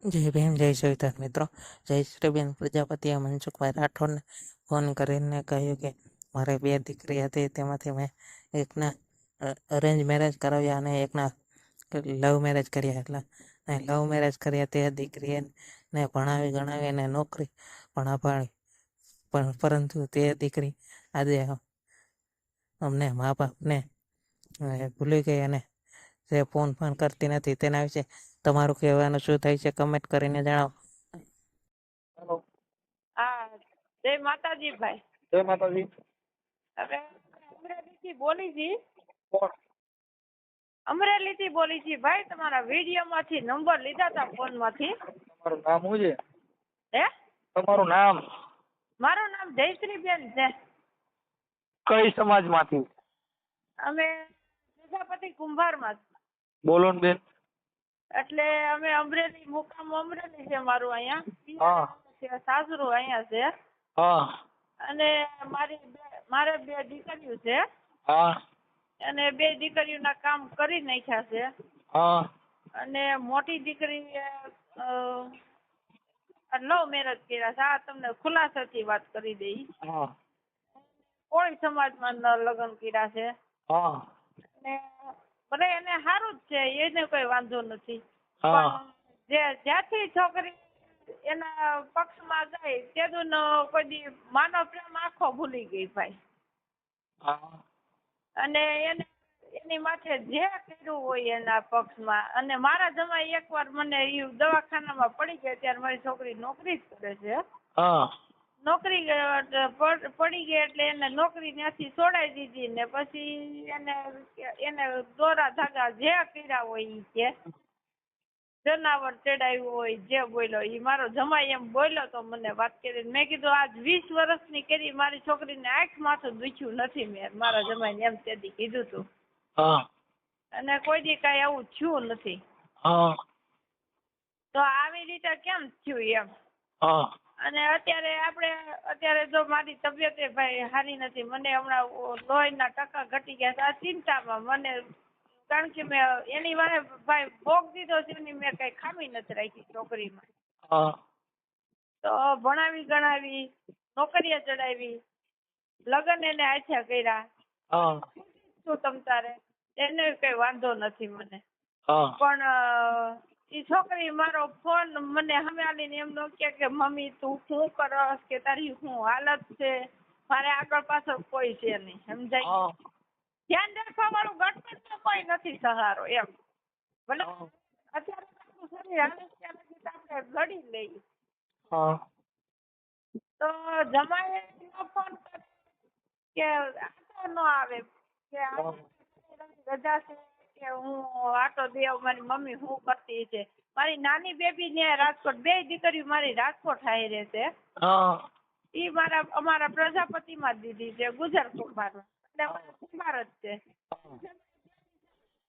જય ભીમ, જય સવિતા મિત્રો. જય શ્રીબેન પ્રજાપતિએ મનસુખભાઈ રાઠોડને ફોન કરીને કહ્યું કે મારે 2 દીકરી હતી, તેમાંથી મેં એકના અરેન્જ મેરેજ કરાવ્યા અને એકના લવ મેરેજ કર્યા. લવ મેરેજ કર્યા તે દીકરીને ભણાવી ગણાવી અને નોકરી પણ અપાવી, પરંતુ તે દીકરી આજે અમને મા બાપને ભૂલી ગઈ અને તે ફોન કરતી નથી. તેના વિશે તમારું કહેવાનું શું થાય છે? કમેન્ટ કરીને જણાવો. હેલો. હા, જય માતાજી ભાઈ. જય માતાજી. હવે અમરેલીથી બોલી છી. કોણ? અમરેલીથી બોલી છી ભાઈ. તમારા વિડીયોમાંથી નંબર લીધા હતા ફોનમાંથી. તમારું નામ શું છે? હે? તમારું નામ? મારું નામ જયશ્રીબેન છે. કઈ સમાજમાંથી? અમે પ્રજાપતિ કુંભારમાં. બોલો ને બેન. એટલે અમે અમરેલી, મુકામ અમરેલી છે મારું અહીંયા. હા. સાસરું અહીંયા છે. હા. અને મારે 2 દીકરીઓ છે. હા. અને 2 દીકરીઓના કામ કરી નાખ્યા છે. હા. અને મોટી દીકરી લવ મેરેજ કર્યા છે. આ તમને ખુલાસાથી વાત કરી દઈ. હા. કોળી સમાજમાં લગ્ન કર્યા છે. હા. અને ભલે એને સારું જ છે, એને કોઈ વાંધો નથી. હા. પણ જ્યાંથી છોકરી એના પક્ષમાં જાય તેદુનો કોઈ દી માનવ પ્રેમ આખો ભૂલી ગઈ ભાઈ. હા. અને એની માથે જે કર્યું હોય એના પક્ષમાં. અને મારા જમાઈ એકવાર મને દવાખાનામાં પડી ગયા ત્યારે મારી છોકરી નોકરી જ કરે છે. હા. નોકરી પડી ગઈ એટલે એને નોકરી ત્યાંથી છોડાવી દીધી ને પછી એને દોરા ધાગા જે કર્યા હોય એ કે જનાવર ચડાવ્યું હોય જે બોલ્યો એ મારો જમાઈ એમ બોલ્યો તો મને વાત કરીને. મેં કીધું આજ 20 વર્ષની કરી મારી છોકરીને આંખ માથું દુખ્યું નથી. મેં મારા જમાઈને એમ તેથી કીધું હતું. હા. અને કોઈ દી કાંઈ આવું થયું નથી. હા. તો આવી રીતે કેમ થયું એમ. હા. અને અત્યારે જો મારી તબિયત ભાઈ સારી નથી. મને હમણાં લોહીના ટકા ઘટી ગયા. આ ચિંતામાં મને, કારણ કે મેં એની વારે ભાઈ ભોગ દીધો છે. એની મેં કઈ ખામી નથી રાખી છોકરીમાં. હા. તો ભણાવી ગણાવી, નોકરીએ ચડાવી, લગ્ન એને આછા કર્યા. હા. શું તમ તારે એને કઈ વાંધો નથી મને. હા. પણ એ છોકરી મારો ફોન મને સામે આવીને એમ ન કે મમ્મી તું શું કરસ કે તારી શું હાલત છે. મારે આગળ પાછળ કોઈ છે નહીં, સમજાય? ધ્યાન રાખવા વાળું ગણપત કોઈ નથી સહારો એમ. ભલે અત્યારે આપણું શરીર હાલે ત્યારે આપણે લડી લઈએ. હા. તો જમાએ નો ફોન કરે કે આટો ન આવે કે રજા છે કે હું આટો દેવ. મારી મમ્મી શું કરતી છે. મારી નાની બેબી ને રાજકોટ, 2 દીકરીઓ મારી રાજકોટ હારે છે. હા. ઈ અમારા પ્રજાપતિમાં દીધી છે, ગુજર કુંભાર. એટલે અમારા કુંભાર જ છે.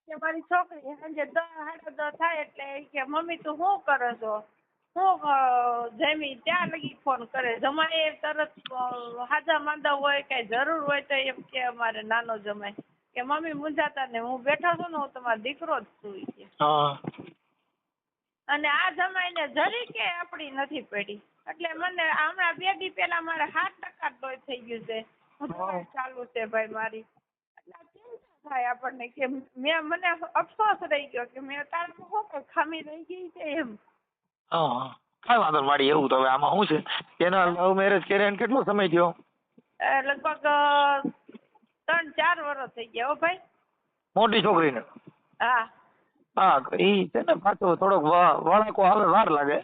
કે મારી છોકરી સાંજે 10:30 થાય એટલે કે મમ્મી તું શું કરો છો, હું જમી ત્યાં લગી ફોન કરે. જમાય તરત હાજા માંદા હોય કઈ જરૂર હોય તો એમ કે અમારે નાનો જમાય કે મમ્મી મૂંઝાતા ને હું બેઠો છું ને, હું તમારો દીકરો જ છું કે. હા. અને આ જમાઈને જરી કે આપડી નથી પડી. એટલે મને હમણાં 2 દી પહેલા મારે 7% લોહી થઈ ગયું છે. હું ચાલુ છે ભાઈ મારી. એટલે ચિંતા થાય આપણને કે મને અફસોસ રહી ગયો કે મેં તારામાં શું કઈ ખામી રહી ગઈ છે એમ. હા. કઈ વાંધો માડી. એવું તો હવે આમાં શું છે, એના લવ મેરેજ કર્યા કેટલો સમય થયો? લગભગ 3-4 વર્ષ થઈ ગયા હો ભાઈ. મોટી છોકરીને? હા. હા. ઈ છે ને પાછો થોડોક વળાકો આવે વાર લાગે.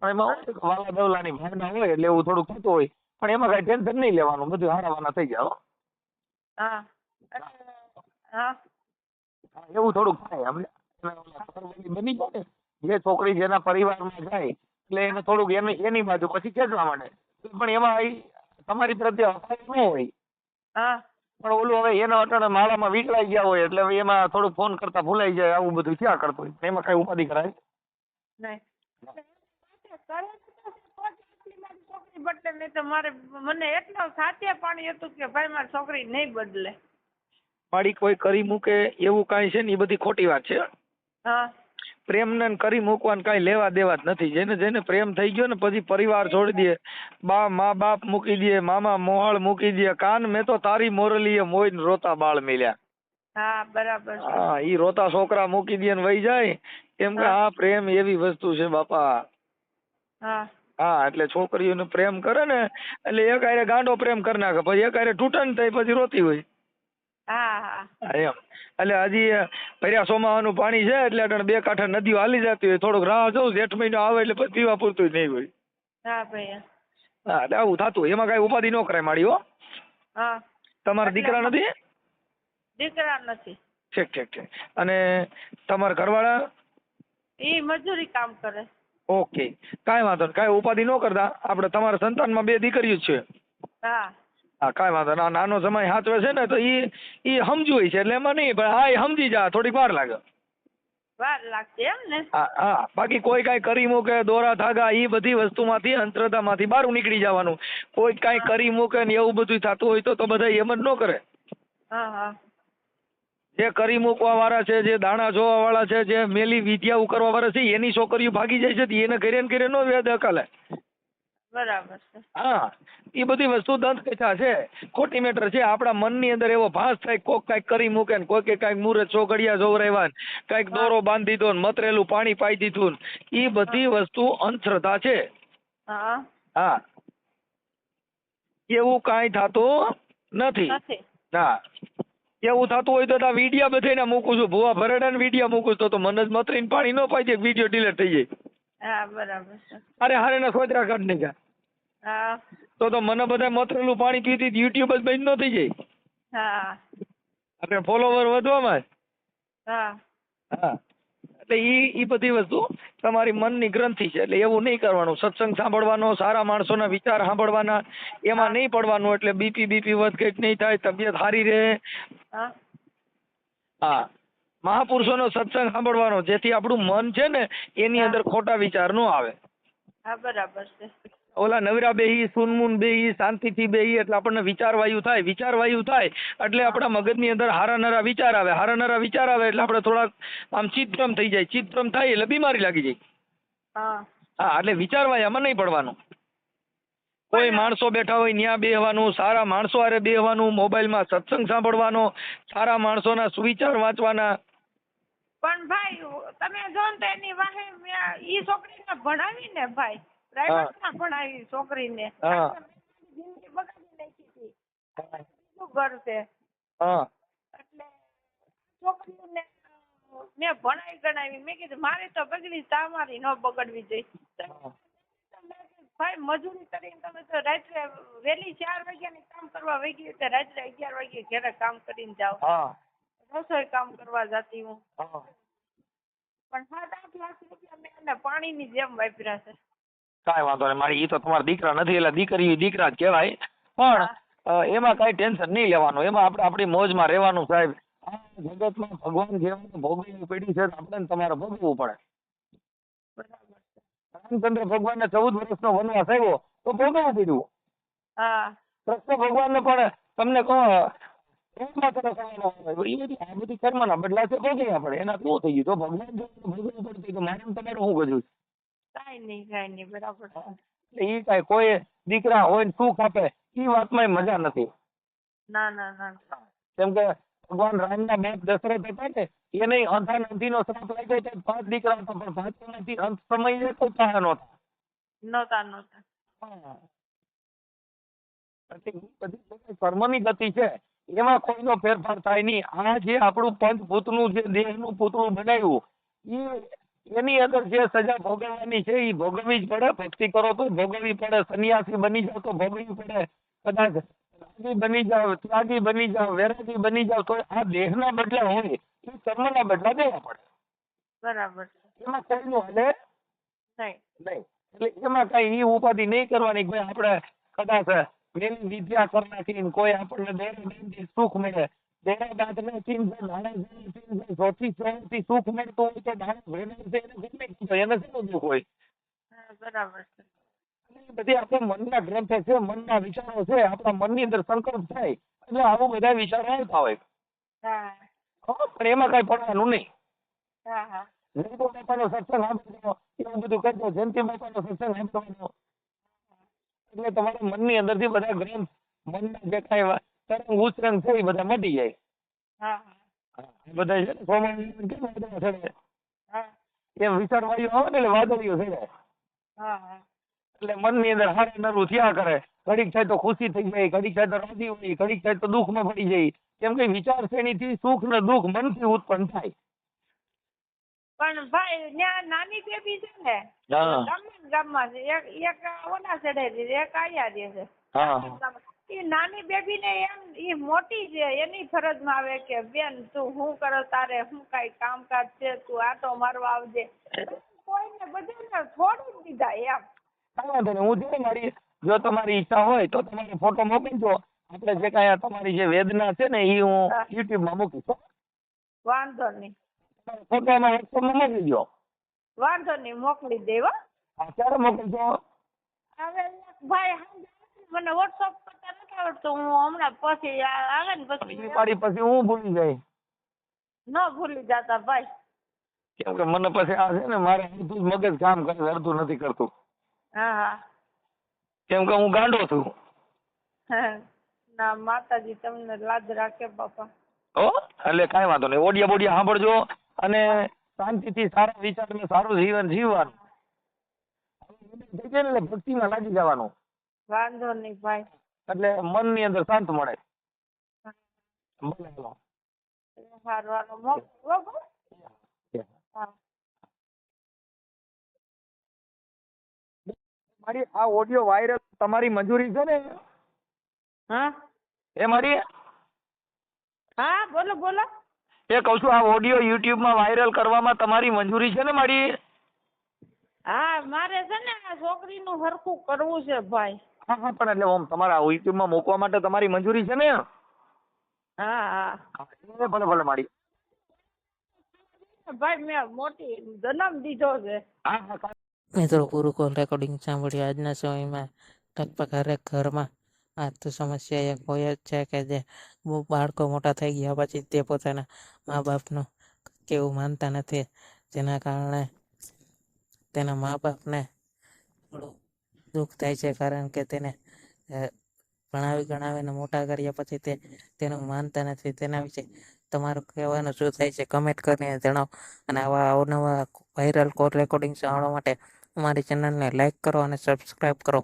પણ એમાં શું છે કે વાલા દવલાની ભાવના હોય એટલે એવું થોડુંક થતું હોય. પણ એમાં કઈ ટેન્શન નહીં લેવાનું, બધું હારાવાના થઈ જાય. હા. હા. એવું થોડુંક થાય. બની જાય ને, જે છોકરી જેના પરિવારમાં જાય એટલે એને થોડુંક એની બાજુ પછી ખેંચવા માંડે. પણ એમાં તમારી પ્રત્યે હકાય ન હોય. હા. પણ ઓલું હવે એના અટાણે માળામાં વીકળાઈ ગયા હોય એટલે હવે એમાં થોડુંક ફોન કરતા ભૂલાઈ જાય. આવું બધું થયા કરતું હોય. એમાં કઈ ઉપાધિ કરાય નહીં. બદલે નહીં તો મને એટલો સાચે પાણી હતું કે ભાઈ મારી છોકરી નહીં બદલે. મારી કોઈ કરી મૂકે એવું કાંઈ છે ને, એ બધી ખોટી વાત છે. હા. પ્રેમને ને કરી મૂકવાનું કાંઈ લેવા દેવા જ નથી. જેને જેને પ્રેમ થઈ ગયો ને પછી પરિવાર છોડી દે, મા બાપ મૂકી દે, મામા મોહાળ મૂકી દે. કાન મેં તો તારી મોરલીએ મોઈને રોતા બાળ મેલ્યા. હા બરાબર છે. હા, ઈ રોતા છોકરા મૂકી દે ને વહી જાય. કેમ કે આ પ્રેમ એવી વસ્તુ છે બાપા. હા હા, એટલે છોકરીઓને પ્રેમ કરે ને એટલે એક હારે ગાંડો પ્રેમ કરી નાખે, પછી એક હારે તૂટે ને તઈ પછી રોતી હોય. હા હા હા, એમ. એટલે હજી ભર્યા સોમાવાનું પાણી છે એટલે અટાણે બે કાંઠે નદીઓ હાલી જતી હોય, થોડુંક રાહ જોઉં, જેઠ મહિનો આવે એટલે પછી પીવા પૂરતું નહીં હોય. હા ભાઈ. હા, એટલે આવું થતું. એમાં કઈ ઉપાધિ ન કરાય માડી હો. હા. તમારા દીકરા નથી? દીકરા નથી. ઠીક ઠીક ઠીક. અને તમારા ઘરવાળા? એ મજૂરી કામ કરે. ઓકે, કાંઈ વાંધો નહીં, કાંઈ ઉપાધિ ન કરતા. આપણે તમારા સંતાનમાં 2 દીકરીઓ જ છે. હા હા, કાંઈ વાંધો ના. નાનો સમય હાચવે છે ને તો ઈ સમજુ હોય છે એટલે એમાં નહીં, પણ હા, એ સમજી જા, થોડીક વાર લાગે. વાર લાગશે એમ ને? હા હા, બાકી કોઈ કાંઈ કરી મૂકે, દોરા ધાગા, એ બધી વસ્તુમાંથી, અંધશ્રદ્ધામાંથી બહાર નીકળી જવાનું. કોઈ કાંઈ કરી મૂકે ને એવું બધું થતું હોય તો બધા એમ જ ન કરે. હા હા જે કરી મૂકવા વાળા છે, જે દાણા જોવા વાળા છે, જે મેલી વિદ્યા કરવા વાળા છે, એની છોકરીઓ ભાગી જાય છે તો એને ઘરે ને ઘરે નો વેદ અકાલે. બરાબર છે. હા, એ બધી વસ્તુ દંત કથા છે, ખોટી મેટર છે. આપણા મનની અંદર એવો ભાસ થાય, કોક કાંઈક કરી મૂકે ને કોઈ કાંઈક મુહૂર્ત ચોઘડિયા જોવરાવ્યા ને કાંઈક દોરો બાંધી દીધો ને મતરેલું પાણી પાઈ દીધું ને, એ બધી વસ્તુ અંધશ્રદ્ધા છે. હા હા, એવું કાંઈ થતું નથી. હા, એવું થતું હોય તો આ વિડિયા બધાને મૂકું છું, ભુવા ભરડાને વિડિયા મૂકું છું, તો મને જ મતરીને પાણી ન પાઈ દે, વિડિયો ડિલીટ થઈ જાય. હા બરાબર છે. અરે હારે ના સોચરા કાઢ નાખ્યા. હા તો મને બધા મતરેલું પાણી પીતી યુટ્યુબ જ બંધ ન થઈ જાય. હા આપણે ફોલોવર વધવામાં. હા હા, એટલે ઈ બધી વસ્તુ તમારી મનની ગ્રંથિ છે. એટલે એવું નહીં કરવાનું. સત્સંગ સાંભળવાનો, સારા માણસોના વિચાર સાંભળવાના, એમાં નહીં પડવાનું. એટલે બીપી વધઘટ નહીં થાય, તબિયત સારી રહે. હા હા, મહાપુરુષોનો સત્સંગ સાંભળવાનો, જેથી આપણું મન છે ને એની અંદર ખોટા વિચાર ન આવે. હા બરાબર છે. ઓલા નવરા બેહી, સુનમુન બેહી, શાંતિથી બેહી એટલે આપણને વિચાર વાયુ થાય. વિચાર વાયુ થાય એટલે આપણા મગજની અંદર હારા નરા વિચાર આવે. હારા નરા વિચાર આવે એટલે આપણે થોડાક આમ ચિત્તભ્રમ થઈ જાય. ચિત્તભ્રમ થાય એટલે બીમારી લાગી જાય. હા હા, એટલે વિચાર વાયામાં નહીં પડવાનું. કોઈ માણસો બેઠા હોય ન્યા બેહવાનું, સારા માણસો હારે બેહવાનું, મોબાઈલમાં સત્સંગ સાંભળવાનો, સારા માણસોના સુવિચાર વાંચવાના. પણ ભાઈ તમે જો ને તો એની વાહે ઈ છોકરીને ભણાવી ને ભાઈ, પ્રાઇવેટમાં ભણાવી છોકરીને. જિંદગી બગાડી નાખી હતી. બીજું ઘર છે એટલે છોકરીઓને મેં ભણાવી ગણાવી. મેં કીધું મારી તો બગડી, તમારી ન બગડવી જોઈએ. ભાઈ મજૂરી કરીને તમે તો રાત્રે વહેલી 4 વાગ્યાની કામ કરવા વહી ગઈ, રાત્રે 11 વાગ્યે ઘરે કામ કરીને જાઓ. રસોઈ કામ કરવા જતી હું. પણ 7-8 લાખ રૂપિયા મેં એને પાણીની જેમ વાપર્યા છે. કાંઈ વાંધો નહીં મારી, ઈ તો તમારા દીકરા નથી એટલે દીકરી દીકરા જ કહેવાય. પણ એમાં કાંઈ ટેન્શન નહીં લેવાનું. એમાં આપણે આપણી મોજમાં રહેવાનું સાહેબ. આ જગતમાં ભગવાન જેવું ભોગવવી પડી છે, આપણે તમારે ભોગવવું પડે. બરાબર છે. રામચંદ્ર ભગવાનને 14 વર્ષનો વનવાસ આવ્યો તો ભોગવવું પડ્યું. હા કૃષ્ણ ભગવાનને પણ તમને કહો આ બધી કર્મના બદલા છે, ભોગવવા પડે. એના શું થઈ ગયું? તો ભગવાન જો ભોગવવું પડતું તો મારે તમારું શું ગજું? કાંઈ નહીં બરાબર છે. એટલે ઈ કાંઈ કોઈ દીકરા હોય ને સુખ આપે ઈ વાતમાં મજા નથી. ના કેમ કે ભગવાન રામના બાપ દશરથ હતા ને, એને અંધા અંધીનો શ્રાપ લાગ્યો તો 5 દીકરા હતા, પણ 5 માંથી અંત સમયે કોઈ પાસે નહોતા. બધી કર્મની ગતિ છે, એમાં કોઈનો ફેરફાર થાય નહીં. આ જે આપણું પંચભૂતનું જે દેહનું પૂતળું બનાવ્યું એની અંદર જે સજા ભોગવવાની છે એ ભોગવવી જ પડે. ભક્તિ કરો તો ભોગવવી પડે, સંન્યાસી બની જાવ તો ભોગવવી પડે, કદાચ રાગી બની જાવ, ત્યાગી બની જાવ, વૈરાગી બની જાવ, તો આ દેહના બદલા હોય એ કર્મના બદલા દેવા પડે. બરાબર છે. એમાં કોઈનું હાલે નહીં. એટલે એમાં કઈ એ ઉપાધિ નહીં કરવાની. ભાઈ આપણે કદાચ મેલી વિદ્યા કરી નાખીને કોઈ આપણને દેરાદાનથી સુખ મળે, દેરાદાનને ચોથી સુખ મળતું હોય તો દાણા ભેગા એને શેનું દુઃખ હોય? બરાબર છે. બધી આપણા મનના ગ્રંથો છે, મનના વિચારો છે, આપણા મનની અંદર સંકલ્પ થાય એટલે આવું બધા વિચારો આવતા હોય. પણ એમાં કઈ પડવાનું નહીં. જયંતિ બાપાનો સત્સંગ સાંભળજો, એવું બધું કરજો. જયંતિ બાપાનો સત્સંગ સાંભળવાનો, એટલે તમારા મનની અંદરથી બધા ગ્રંથ, મનના જે કાંઈ તરંગ ઉચરંગ છે એ બધા મટી જાય. હા એ બધા છે ને સોમાન કેમ બધા ચડે હા એમ વિચાર વાયુ આવે ને એટલે વાદળીઓ ચડે. હા હા એટલે મનની અંદર હારે નરું થયા કરે. ઘડીક થાય તો ખુશી થઈ જાય, ઘડીક થાય તો રાજી હોય, ઘડીક થાય તો દુઃખમાં પડી જાય. કેમ કે વિચાર શ્રેણીથી સુખ ને દુઃખ મનથી ઉત્પન્ન થાય. પણ ભાઈ ત્યાં નાની બેબી છે ને હા. ગામમાં છે, એક ઓલા ચડે છે, એક આયા રહે છે. હા. એ નાની બેબી ને એમ એ મોટી છે એની ફરજમાં આવે કે બેન તું શું કરો, તારે શું કઈ કામકાજ છે, તું આટો મારવા આવજે. કોઈને બધાને છોડી દીધા એમ. કાંઈ વાંધો નહીં, હું છે ને મારી, જો તમારી ઈચ્છા હોય તો તમારે ફોટો મોકલજો. આપણે જે કાંઈ તમારી જે વેદના છે ને એ હું યુટ્યુબમાં મૂકીશ હો. વાંધો નહીં, ફોટો એમાં વોટ્સઅપમાં મોકલી દો. વાંધો નહીં, મોકલી દેવા. હા, ક્યારે મોકલજો? હવે ભાઈ મને વોટ્સઅપ કરતા નથી આવડતું, હું હમણાં પછી આવે ને પછી પાડી પછી હું ભૂલી જાય. ન ભૂલી જતા ભાઈ. કેમ કે મને પછી આ છે ને મારે અડધું જ મગજ કામ કરે, અડધું નથી કરતું. હા હા કેમ કે હું ગાંડો છું. ના માતાજી તમને લાજ રાખે બાપા. હો, એટલે કાંઈ વાંધો નહીં, ઓડિયા બોડિયા સાંભળજો અને શાંતિથી સારા વિચાર સારું જીવન જીવવાનું. થઈ જાય ને એટલે ભક્તિમાં લાગી જવાનું, વાંધો નહીં ભાઈ. એટલે મનની અંદર શાંત મળે. ભલે હાલો. સારું હાલો મોકલો. હા મારી આ ઓડિયો વાયરલ તમારી મંજૂરી છે ને? હા એ મારી હા બોલો બોલો. એ કહું છું આ ઓડિયો યુટ્યુબમાં વાયરલ કરવામાં તમારી મંજૂરી છે ને મારી? હા મારે છે ને આ છોકરીનું હરખું કરવું છે ભાઈ. હા હા, પણ એટલે ઓમ તમારા યુટ્યુબમાં મૂકવા માટે તમારી મંજૂરી છે ને? હા હા એ ભલે ભલે મારી. ભાઈ મેં મોટી જન્મ દીધો છે. હા હા. મિત્રો પૂરું કોલ રેકોર્ડિંગ સાંભળ્યું. આજના સમયમાં લગભગ હરેક ઘરમાં આ તો સમસ્યા એક હોય જ છે કે જે બાળકો મોટા થઈ ગયા પછી તે પોતાના મા બાપનું કેવું માનતા નથી, જેના કારણે તેના મા બાપને થોડું દુઃખ થાય છે, કારણ કે તેને ભણાવી ગણાવીને મોટા કર્યા પછી તેનું માનતા નથી. તેના વિશે તમારું કહેવાનું શું થાય છે કમેન્ટ કરીને જણાવો. અને આવા અવનવા વાયરલ કોલ રેકોર્ડિંગ સાંભળવા માટે અમારી ચેનલને લાઈક કરો અને સબસ્ક્રાઈબ કરો.